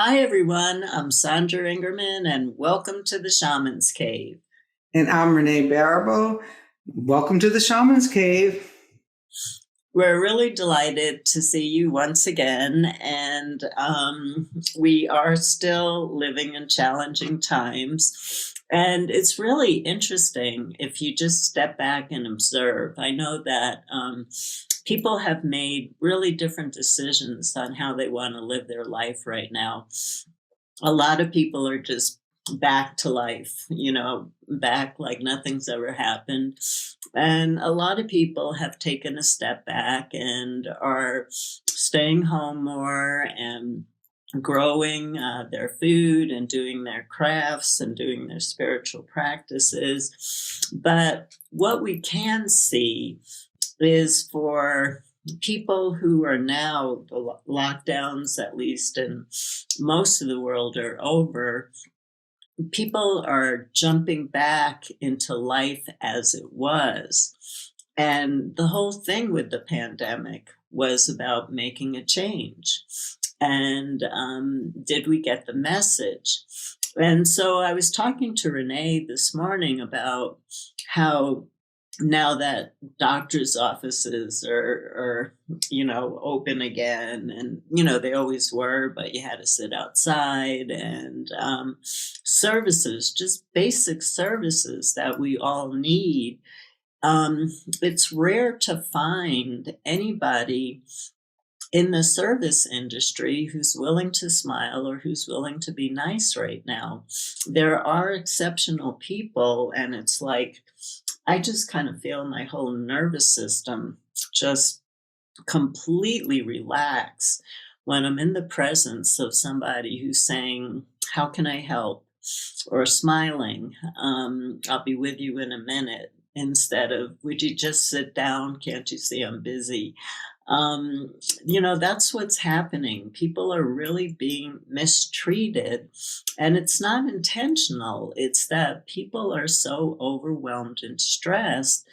Hi, everyone. I'm Sandra Ingerman, and welcome to the Shamans Cave. And I'm Renee Baribeau. Welcome to the Shamans Cave. We're really delighted to see you once again, and we are still living in challenging times. And it's really interesting if you just step back and observe. I know that people have made really different decisions on how they want to live their life right now. A lot of people are just back to life, back like nothing's ever happened. And a lot of people have taken a step back and are staying home more and growing their food and doing their crafts and doing their spiritual practices. But what we can see is for people who are now, the lockdowns, at least in most of the world, are over. People are jumping back into life as it was. And the whole thing with the pandemic was about making a change. And did we get the message? And so I was talking to Renee this morning about how now that doctors' offices are open again, and they always were, but you had to sit outside, and services, just basic services that we all need. It's rare to find anybody in the service industry who's willing to smile or who's willing to be nice right now. There are exceptional people, and it's like I just kind of feel my whole nervous system just completely relax when I'm in the presence of somebody who's saying, "How can I help?" or smiling, "I'll be with you in a minute," instead of, "Would you just sit down? Can't you see I'm busy?" That's what's happening. People are really being mistreated, and it's not intentional. It's that people are so overwhelmed and stressed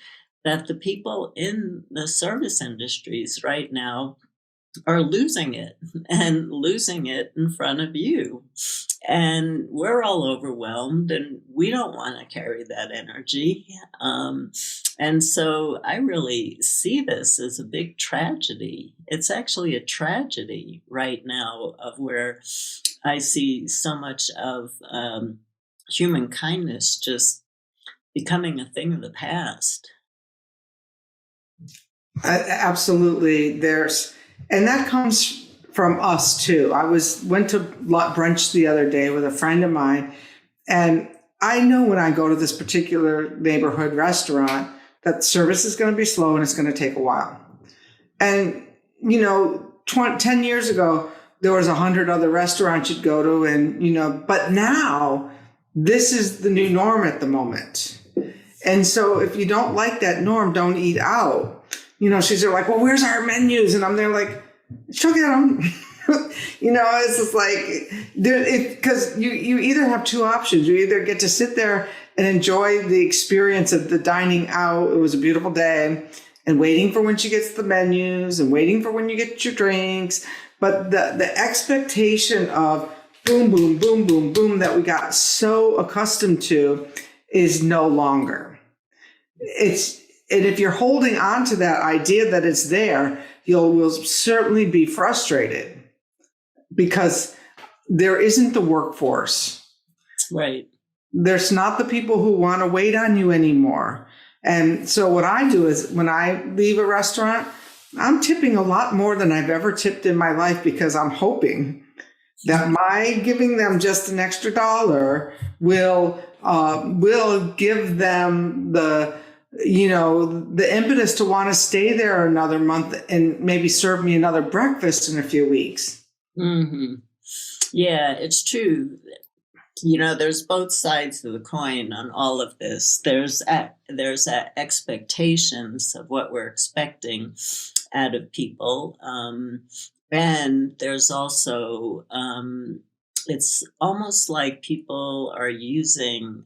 that the people in the service industries right now are losing it and losing it in front of you. And we're all overwhelmed, and we don't want to carry that energy. And so I really see this as a big tragedy. It's actually a tragedy right now of where I see so much of human kindness just becoming a thing of the past. Absolutely. And that comes from us too. Went to brunch the other day with a friend of mine, and I know when I go to this particular neighborhood restaurant that service is going to be slow and it's going to take a while. And 10 years ago, there was 100 other restaurants you'd go to, and but now this is the new norm at the moment. And so if you don't like that norm, don't eat out. She's like, "Well, where's our menus?" And I'm there like, "She'll get them." It's just like, because you either have two options. You either get to sit there and enjoy the experience of the dining out. It was a beautiful day, and waiting for when she gets the menus and waiting for when you get your drinks. But the expectation of boom, boom, boom, boom, boom that we got so accustomed to is no longer. And if you're holding on to that idea that it's there, will certainly be frustrated because there isn't the workforce. Right. There's not the people who want to wait on you anymore. And so what I do is when I leave a restaurant, I'm tipping a lot more than I've ever tipped in my life, because I'm hoping that my giving them just an extra dollar will give them the impetus to want to stay there another month and maybe serve me another breakfast in a few weeks. Mm-hmm. Yeah, it's true. There's both sides of the coin on all of this. There's expectations of what we're expecting out of people. And there's also, it's almost like people are using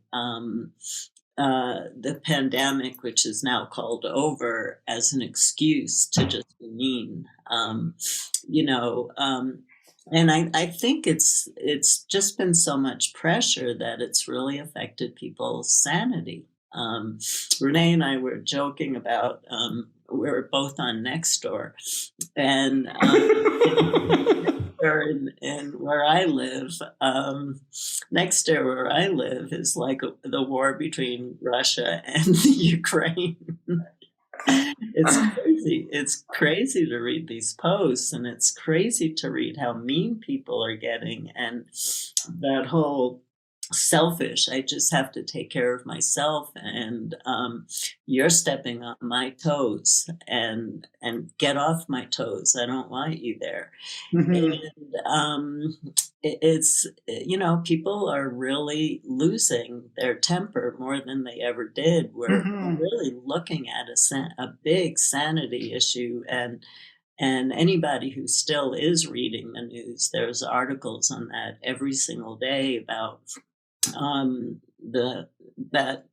the pandemic, which is now called over, as an excuse to just be mean. And I think it's just been so much pressure that it's really affected people's sanity. Renee and I were joking about we were both on Nextdoor, and in where I live, next door where I live is like the war between Russia and the Ukraine. It's crazy. It's crazy to read these posts, and it's crazy to read how mean people are getting, and that whole selfish. I just have to take care of myself, and you're stepping on my toes, and get off my toes. I don't want you there. Mhm. And it's, people are really losing their temper more than they ever did. We're Mhm. really looking at a big sanity issue, and anybody who still is reading the news, there's articles on that every single day about the that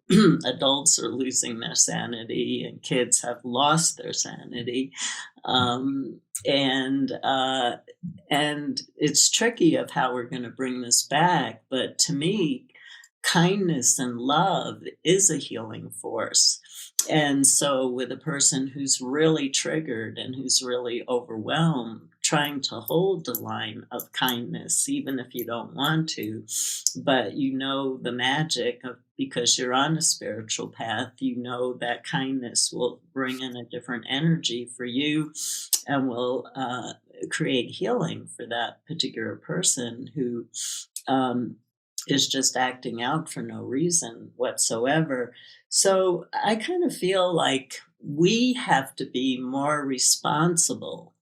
adults are losing their sanity and kids have lost their sanity, um, and uh, and it's tricky of how we're going to bring this back. But to me, kindness and love is a healing force. And so, with a person who's really triggered and who's really overwhelmed, trying to hold the line of kindness, even if you don't want to, but the magic of, because you're on a spiritual path, that kindness will bring in a different energy for you, and will create healing for that particular person who um, is just acting out for no reason whatsoever. So I kind of feel like we have to be more responsible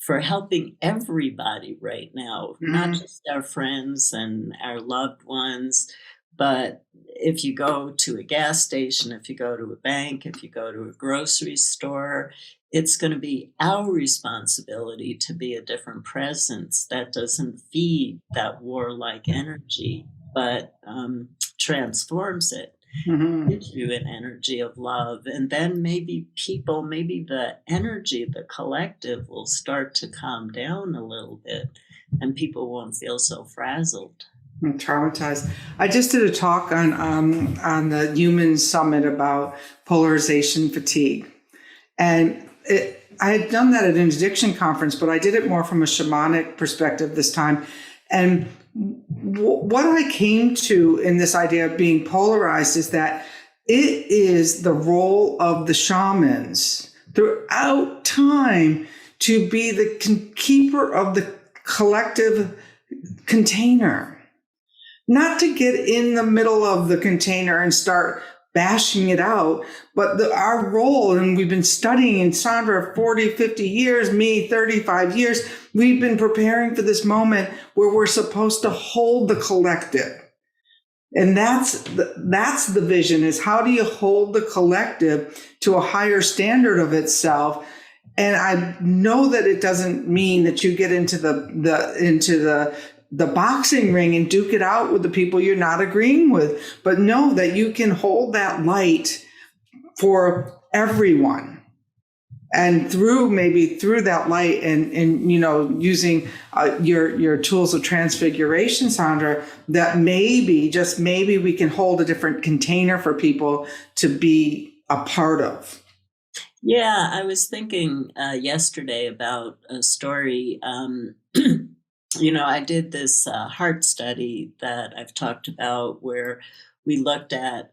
for helping everybody right now, not Mhm. just our friends and our loved ones, but if you go to a gas station, if you go to a bank, if you go to a grocery store, it's going to be our responsibility to be a different presence that doesn't feed that warlike energy, but transforms it Mhm. into an energy of love. And then maybe the energy, the collective will start to calm down a little bit, and people won't feel so frazzled. I'm traumatized. I just did a talk on the Human Summit about polarization fatigue, and I had done that at an addiction conference, but I did it more from a shamanic perspective this time. And what I came to in this idea of being polarized is that it is the role of the shamans throughout time to be the keeper of the collective container, not to get in the middle of the container and start bashing it out, but our role, and we've been studying in Sandra 40, 50 years, me 35 years, we've been preparing for this moment where we're supposed to hold the collective. And that's the vision, is how do you hold the collective to a higher standard of itself? And I know that it doesn't mean that you get into the boxing ring and duke it out with the people you're not agreeing with, but know that you can hold that light for everyone. And through that light, and using your tools of transfiguration, Sandra, that just maybe we can hold a different container for people to be a part of. Yeah, I was thinking yesterday about a story. I did this heart study that I've talked about, where we looked at,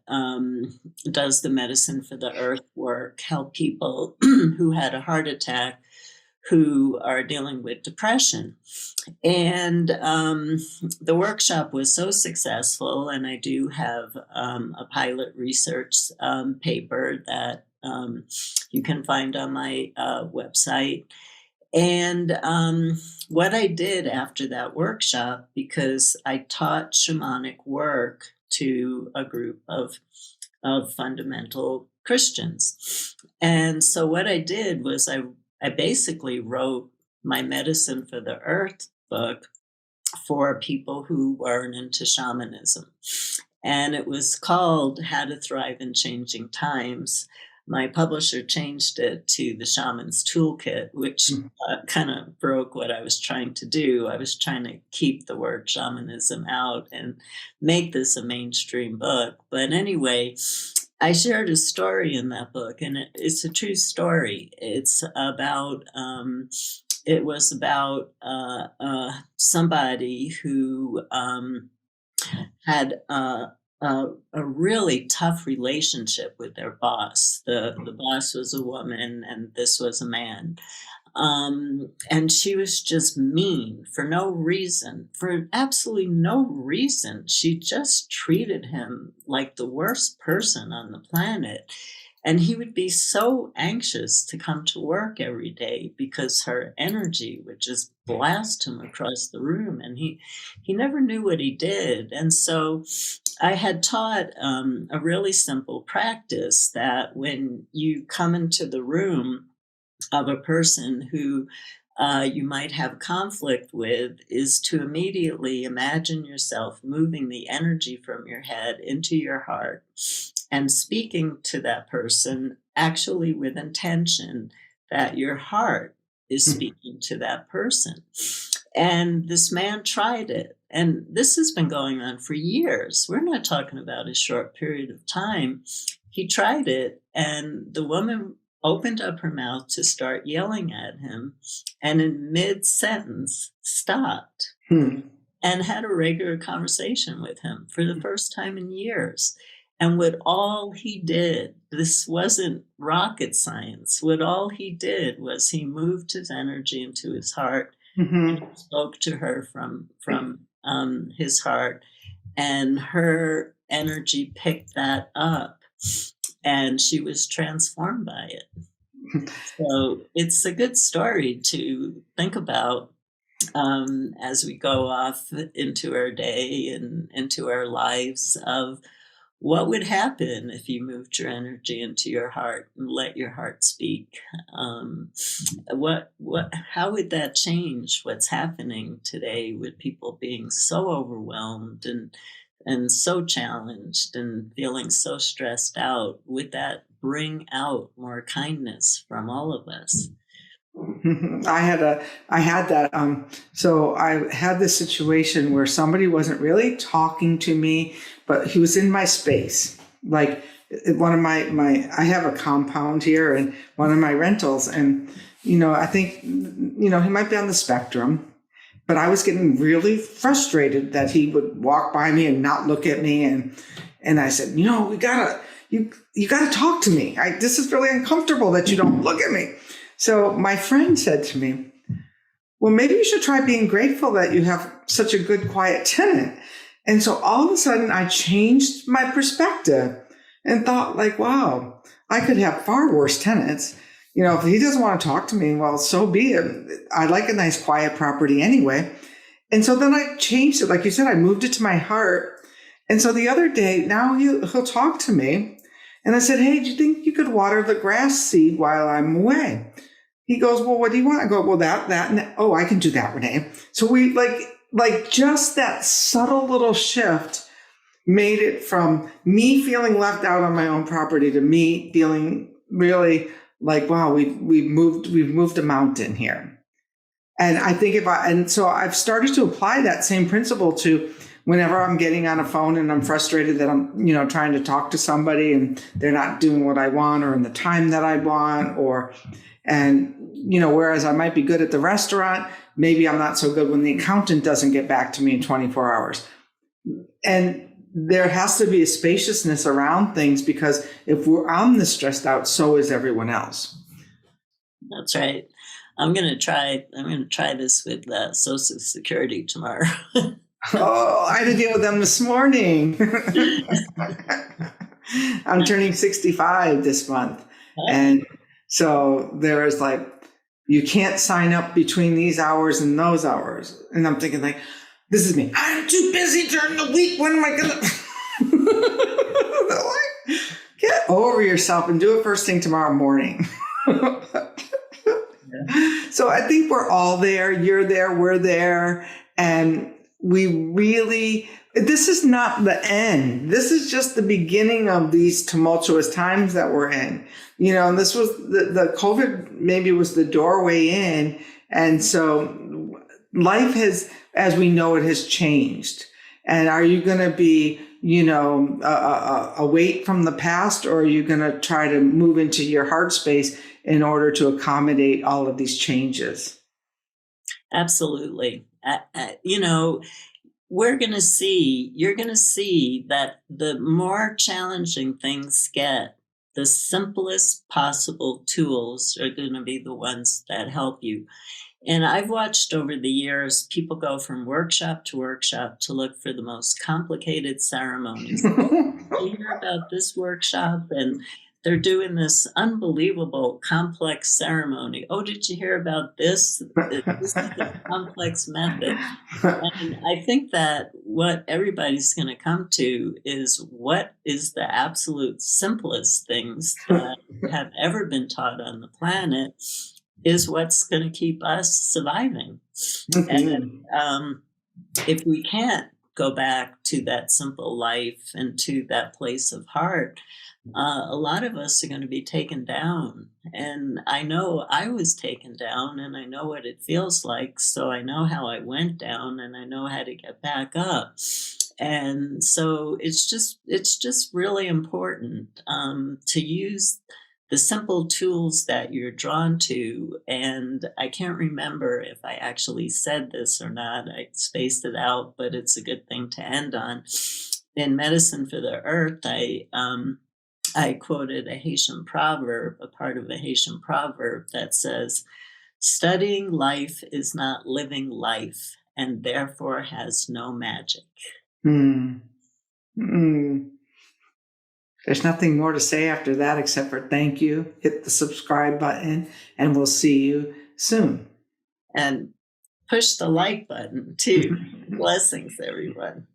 does the medicine for the earth work, help people who had a heart attack who are dealing with depression. And the workshop was so successful, and I do have a pilot research paper that you can find on my website. And what I did after that workshop, because I taught shamanic work to a group of fundamental Christians. And so what I did was I basically wrote my Medicine for the Earth book for people who weren't into shamanism. And it was called How to Thrive in Changing Times. my publisher changed it to the Shamans Toolkit, which kind of broke what I was trying to do. I was trying to keep the word shamanism out and make this a mainstream book. But anyway, I shared a story in that book, and it's a true story. It was about somebody who had a really tough relationship with their boss. The boss was a woman, and this was a man. And she was just mean for no reason, for absolutely no reason. She just treated him like the worst person on the planet. And he would be so anxious to come to work every day because her energy would just blast him across the room. And he never knew what he did. And so I had taught a really simple practice that when you come into the room of a person who you might have conflict with, is to immediately imagine yourself moving the energy from your head into your heart and speaking to that person, actually with intention that your heart is speaking to that person. And this man tried it. And this has been going on for years. We're not talking about a short period of time. He tried it, and the woman opened up her mouth to start yelling at him, and in mid-sentence stopped and had a regular conversation with him for the first time in years. And what all he did, this wasn't rocket science, what all he did was he moved his energy into his heart and spoke to her from his heart, and her energy picked that up. And she was transformed by it. So it's a good story to think about as we go off into our day and into our lives, of what would happen if you moved your energy into your heart and let your heart speak. How would that change what's happening today with people being so overwhelmed and so challenged and feeling so stressed out? Would that bring out more kindness from all of us? I had that. So I had this situation where somebody wasn't really talking to me, but he was in my space. Like one of I have a compound here and one of my rentals. And, I think, he might be on the spectrum. But I was getting really frustrated that he would walk by me and not look at me. And I said, you gotta talk to me. This is really uncomfortable that you don't look at me. So my friend said to me, well, maybe you should try being grateful that you have such a good, quiet tenant. And so all of a sudden I changed my perspective and thought like, wow, I could have far worse tenants. If he doesn't want to talk to me, well, so be it. I like a nice, quiet property anyway. And so then I changed it. Like you said, I moved it to my heart. And so the other day, now he'll talk to me. And I said, hey, do you think you could water the grass seed while I'm away? He goes, well, what do you want? I go, well, that, and that. Oh, I can do that, Renee. So we like just that subtle little shift made it from me feeling left out on my own property to me feeling really like, wow, we've moved a mountain here. And I think so I've started to apply that same principle to whenever I'm getting on a phone and I'm frustrated that I'm, trying to talk to somebody and they're not doing what I want or in the time that I want, whereas I might be good at the restaurant, maybe I'm not so good when the accountant doesn't get back to me in 24 hours. And there has to be a spaciousness around things, because if I'm this stressed out, so is everyone else. That's right. I'm going to try this with Social Security tomorrow. Oh, I had to deal with them this morning. I'm turning 65 this month. Oh. And so there is like, you can't sign up between these hours and those hours. And I'm thinking like, this is me. I'm too busy during the week. When am I going to? Get over yourself and do it first thing tomorrow morning. So I think we're all there. You're there. We're there. And we really This is not the end. This is just the beginning of these tumultuous times that we're in. And this was the COVID maybe was the doorway in. And so life has, as we know it, has changed. And are you going to be, a weight from the past, or are you going to try to move into your heart space in order to accommodate all of these changes? Absolutely. You're going to see that the more challenging things get, the simplest possible tools are going to be the ones that help you. And I've watched over the years, people go from workshop to workshop to look for the most complicated ceremonies. Did you hear about this workshop? And they're doing this unbelievable complex ceremony. Oh, did you hear about this? This is a complex method. And I think that what everybody's going to come to is what is the absolute simplest things that have ever been taught on the planet is what's going to keep us surviving. And if we can't go back to that simple life and to that place of heart, a lot of us are going to be taken down. And I know I was taken down, and I know what it feels like. So I know how I went down, and I know how to get back up. And so it's just really important to use the simple tools that you're drawn to. And I can't remember if I actually said this or not. I spaced it out, but it's a good thing to end on. In Medicine for the Earth, I quoted a Haitian proverb, a part of a Haitian proverb that says, "Studying life is not living life, and therefore has no magic." There's nothing more to say after that except for thank you. Hit the subscribe button, and we'll see you soon. And push the like button too. Blessings, everyone.